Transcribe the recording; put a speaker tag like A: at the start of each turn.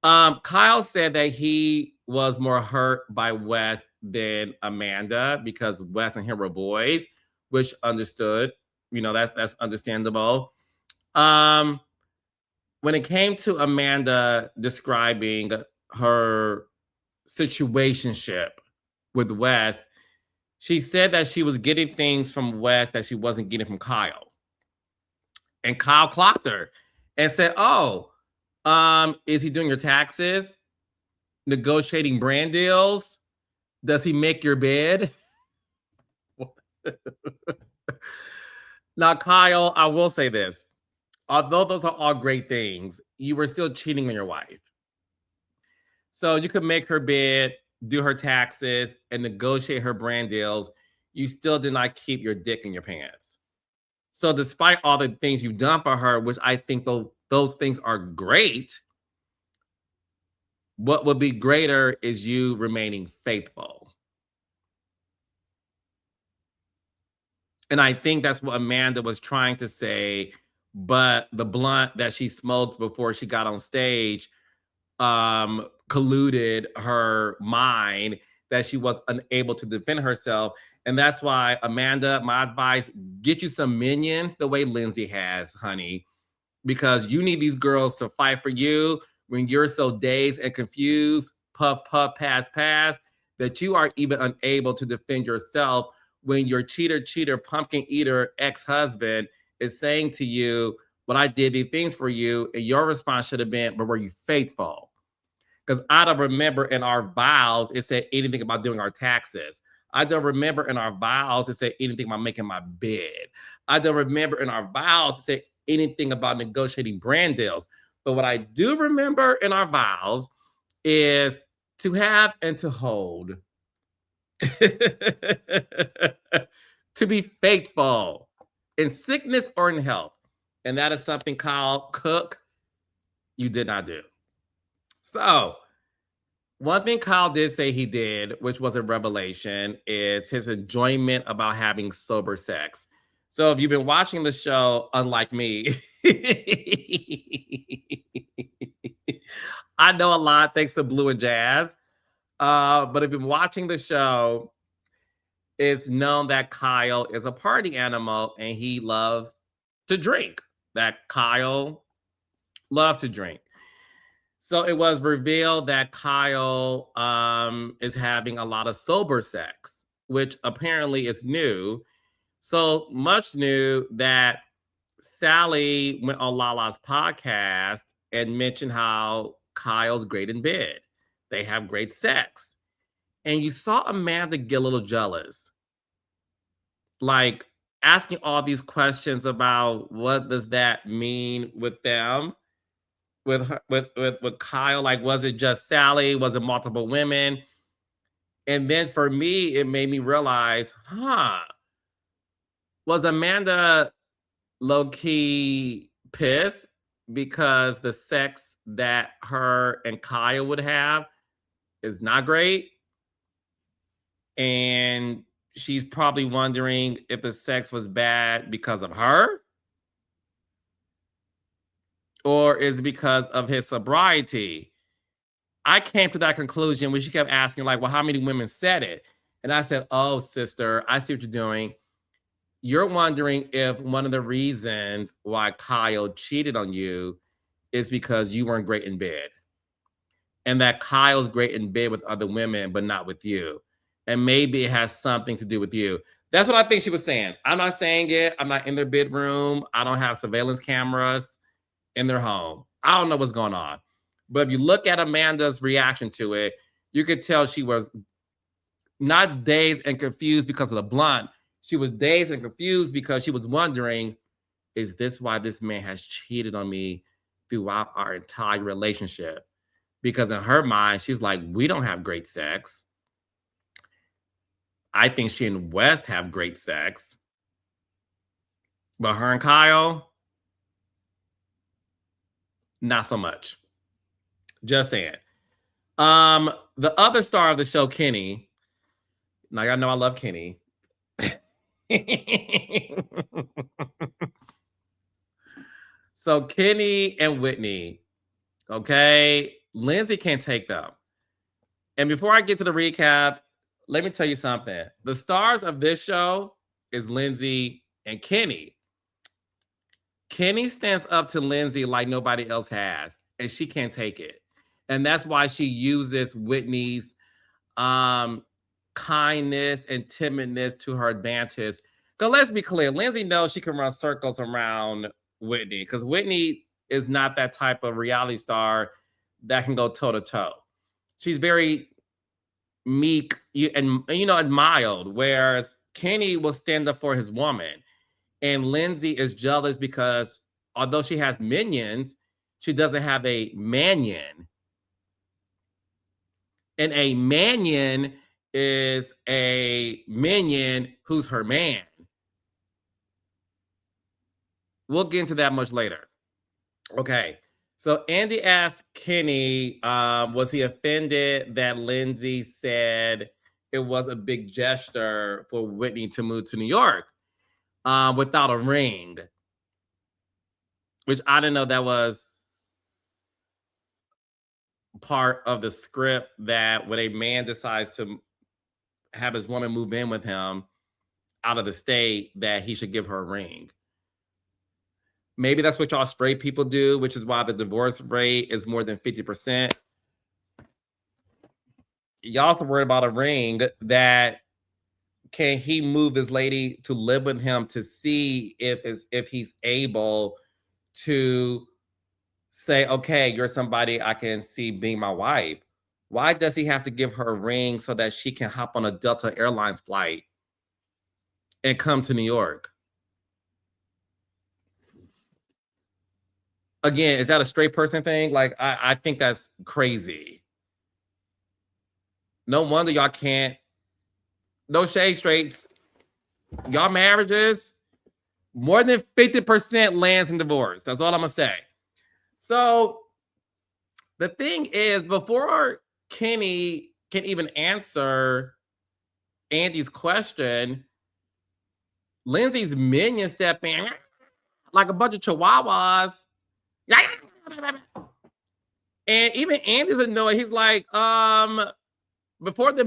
A: Kyle said that he was more hurt by Wes than Amanda because Wes and him were boys, which understood. That's understandable. Um, when it came to Amanda describing her situationship with Wes, she said that she was getting things from Wes that she wasn't getting from Kyle. And Kyle clocked her and said, "Oh, is he doing your taxes? Negotiating brand deals? Does he make your bed?" Now, Kyle, I will say this. Although those are all great things, you were still cheating on your wife. So you could make her bed, do her taxes, and negotiate her brand deals. You still did not keep your dick in your pants. So despite all the things you've done for her, which I think those things are great, what would be greater is you remaining faithful. And I think that's what Amanda was trying to say, but the blunt that she smoked before she got on stage colluded her mind that she was unable to defend herself. And that's why, Amanda, my advice, get you some minions the way Lindsay has, honey, because you need these girls to fight for you when you're so dazed and confused, puff, puff, pass, pass, that you are even unable to defend yourself when your cheater, pumpkin eater ex-husband is saying to you, "But I did these things for you," and your response should have been, "But were you faithful?" Because I don't remember in our vows it said anything about doing our taxes. I don't remember in our vows it said anything about making my bed. I don't remember in our vows it said anything about negotiating brand deals. But what I do remember in our vows is to have and to hold. To be faithful in sickness or in health. And that is something, Kyle Cook, you did not do. So, one thing Kyle did say he did, which was a revelation, is his enjoyment about having sober sex. So, if you've been watching the show, unlike me, I know a lot thanks to Blue and Jazz. But if you've been watching the show, it's known that Kyle is a party animal and he loves to drink. That Kyle loves to drink. So it was revealed that Kyle is having a lot of sober sex, which apparently is new. So much new that Sally went on Lala's podcast and mentioned how Kyle's great in bed. They have great sex. And you saw Amanda get a little jealous, like asking all these questions about what does that mean with them, with her, with Kyle. Like, was it just Sally? Was it multiple women? And then for me, it made me realize, was Amanda low key pissed because the sex that her and Kyle would have is not great? And she's probably wondering if the sex was bad because of her, or is it because of his sobriety? I came to that conclusion when she kept asking, like, well, how many women said it? And I said, oh, sister, I see what you're doing. You're wondering if one of the reasons why Kyle cheated on you is because you weren't great in bed. And that Kyle's great in bed with other women, but not with you. And maybe it has something to do with you. That's what I think she was saying. I'm not saying it. I'm not in their bedroom. I don't have surveillance cameras in their home. I don't know what's going on. But if you look at Amanda's reaction to it, you could tell she was not dazed and confused because of the blunt. She was dazed and confused because she was wondering, is this why this man has cheated on me throughout our entire relationship? Because in her mind, she's like, we don't have great sex. I think she and West have great sex. But her and Kyle, not so much. Just saying. The other star of the show, Kenny. Now y'all know I love Kenny. So Kenny and Whitney, okay, Lindsay can't take them. And before I get to the recap, let me tell you something. The stars of this show is Lindsay and Kenny. Kenny stands up to Lindsay like nobody else has, and she can't take it. And that's why she uses Whitney's kindness and timidness to her advantage. Because let's be clear, Lindsay knows she can run circles around Whitney because Whitney is not that type of reality star that can go toe to toe. She's very meek and mild, whereas Kenny will stand up for his woman. And Lindsay is jealous because although she has minions, she doesn't have a manion. And a manion is a minion who's her man. We'll get into that much later. Okay. So Andy asked Kenny, was he offended that Lindsay said it was a big gesture for Whitney to move to New York without a ring? Which I didn't know that was part of the script, that when a man decides to have his woman move in with him out of the state, that he should give her a ring. Maybe that's what y'all straight people do, which is why the divorce rate is more than 50%. Y'all also worried about a ring, that can he move this lady to live with him to see if he's able to say, okay, you're somebody I can see being my wife. Why does he have to give her a ring so that she can hop on a Delta Airlines flight and come to New York? Again, is that a straight person thing? Like, I think that's crazy. No wonder y'all can't. No shade, straights. Y'all marriages, more than 50% lands in divorce. That's all I'm going to say. So the thing is, before Kenny can even answer Andy's question, Lindsay's minions step in like a bunch of chihuahuas. And even Andy's annoyed. He's like, before the